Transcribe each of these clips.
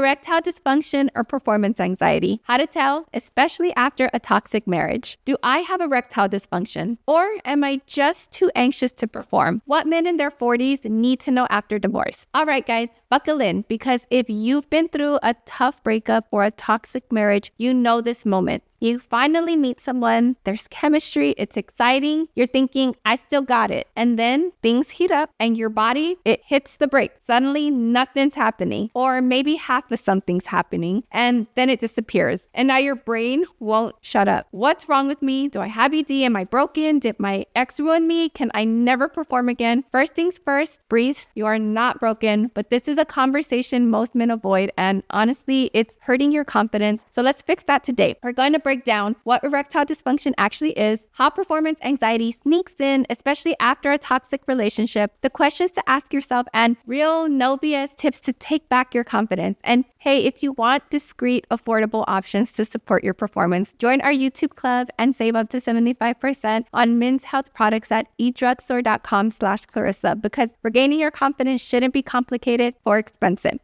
Erectile dysfunction or performance anxiety. How to tell, especially after a toxic marriage. Do I have erectile dysfunction? Or am I just too anxious to perform? What men in their 40s need to know after divorce. All right, guys, buckle in, because if you've been through a tough breakup or a toxic marriage, you know this moment. You finally meet someone, there's chemistry, it's exciting, you're thinking, I still got it. And then things heat up and your body, it hits the brakes. Suddenly nothing's happening, or maybe half of something's happening, and then it disappears. And now your brain won't shut up. What's wrong with me? Do I have ED? Am I broken? Did my ex ruin me? Can I never perform again? First things first, breathe. You are not broken, but this is a conversation most men avoid, and honestly, it's hurting your confidence. So let's fix that today. We're going to break down what erectile dysfunction actually is, how performance anxiety sneaks in, especially after a toxic relationship, the questions to ask yourself, and real no BS tips to take back your confidence. And hey, if you want discreet, affordable options to support your performance, join our YouTube club and save up to 75% on men's health products at eatdrugstore.com/Clarissa, because regaining your confidence shouldn't be complicated or expensive.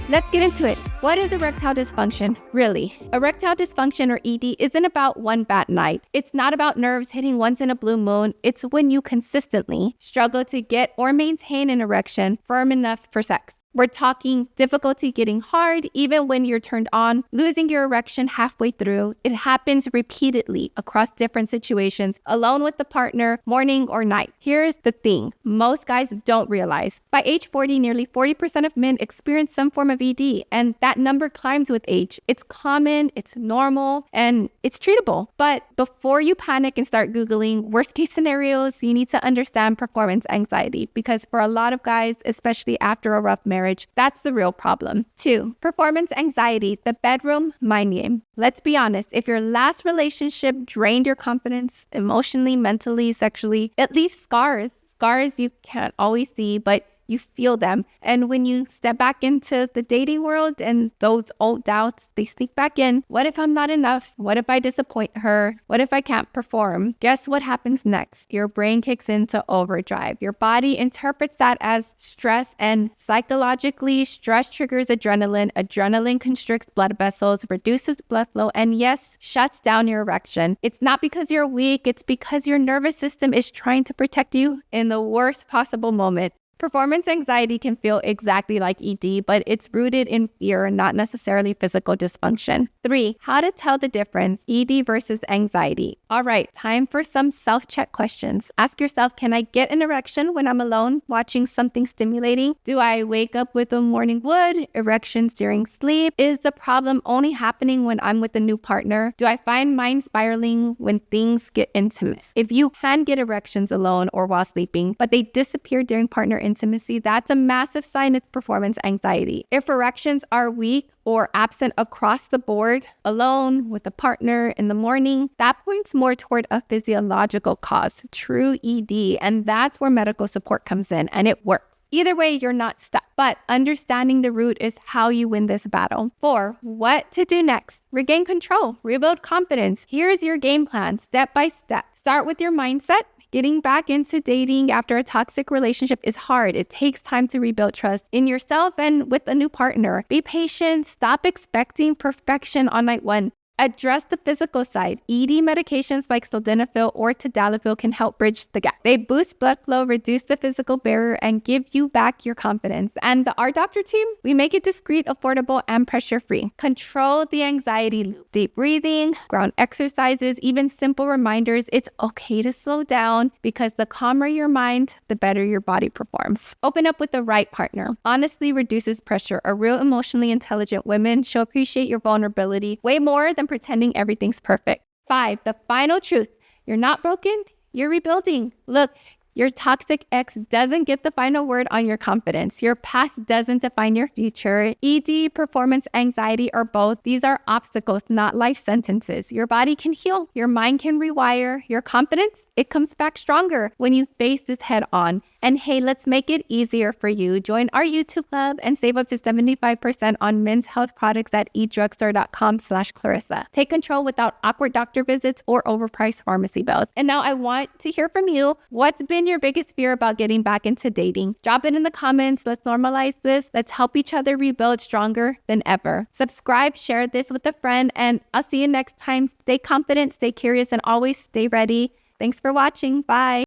Let's get into it. What is erectile dysfunction, really? Erectile dysfunction, or ED, isn't about one bad night. It's not about nerves hitting once in a blue moon. It's when you consistently struggle to get or maintain an erection firm enough for sex. We're talking difficulty getting hard even when you're turned on, losing your erection halfway through. It happens repeatedly across different situations, alone with the partner, morning or night. Here's the thing most guys don't realize. By age 40, nearly 40% of men experience some form of ED, and that number climbs with age. It's common, it's normal, and it's treatable. But before you panic and start Googling worst case scenarios, you need to understand performance anxiety, because for a lot of guys, especially after a rough marriage, that's the real problem. 2, performance anxiety, the bedroom mind game. Let's be honest, if your last relationship drained your confidence emotionally, mentally, sexually, it leaves scars. Scars you can't always see, but you feel them. And when you step back into the dating world and those old doubts, they sneak back in. What if I'm not enough? What if I disappoint her? What if I can't perform? Guess what happens next? Your brain kicks into overdrive. Your body interprets that as stress, and psychologically, stress triggers adrenaline. Adrenaline constricts blood vessels, reduces blood flow, and yes, shuts down your erection. It's not because you're weak, it's because your nervous system is trying to protect you in the worst possible moment. Performance anxiety can feel exactly like ED, but it's rooted in fear, not necessarily physical dysfunction. 3, how to tell the difference, ED versus anxiety. All right, time for some self-check questions. Ask yourself, can I get an erection when I'm alone watching something stimulating? Do I wake up with a morning wood? Erections during sleep? Is the problem only happening when I'm with a new partner? Do I find mine spiraling when things get intimate? If you can get erections alone or while sleeping, but they disappear during partner intimacy, that's a massive sign it's performance anxiety. If erections are weak or absent across the board, alone, with a partner, in the morning, that points more toward a physiological cause, true ED, and that's where medical support comes in, and it works. Either way, you're not stuck, but understanding the root is how you win this battle. 4, what to do next? Regain control, rebuild confidence. Here's your game plan, step by step. Start with your mindset. Getting back into dating after a toxic relationship is hard. It takes time to rebuild trust in yourself and with a new partner. Be patient. Stop expecting perfection on night 1. Address the physical side. ED medications like sildenafil or tadalafil can help bridge the gap. They boost blood flow, reduce the physical barrier, and give you back your confidence. And our doctor team, we make it discreet, affordable, and pressure-free. Control the anxiety loop. Deep breathing, ground exercises, even simple reminders. It's okay to slow down, because the calmer your mind, the better your body performs. Open up with the right partner. Honestly reduces pressure. A real emotionally intelligent woman, she'll appreciate your vulnerability way more than pretending everything's perfect. 5, the final truth. You're not broken, you're rebuilding. Look, your toxic ex doesn't get the final word on your confidence. Your past doesn't define your future. ED, performance anxiety, or both, these are obstacles, not life sentences. Your body can heal, your mind can rewire, your confidence, it comes back stronger when you face this head on. And hey, let's make it easier for you. Join our YouTube club and save up to 75% on men's health products at eatdrugstore.com/Clarissa. Take control without awkward doctor visits or overpriced pharmacy bills. And now I want to hear from you. What's been your biggest fear about getting back into dating? Drop it in the comments. Let's normalize this. Let's help each other rebuild stronger than ever. Subscribe, share this with a friend, and I'll see you next time. Stay confident, stay curious, and always stay ready. Thanks for watching. Bye.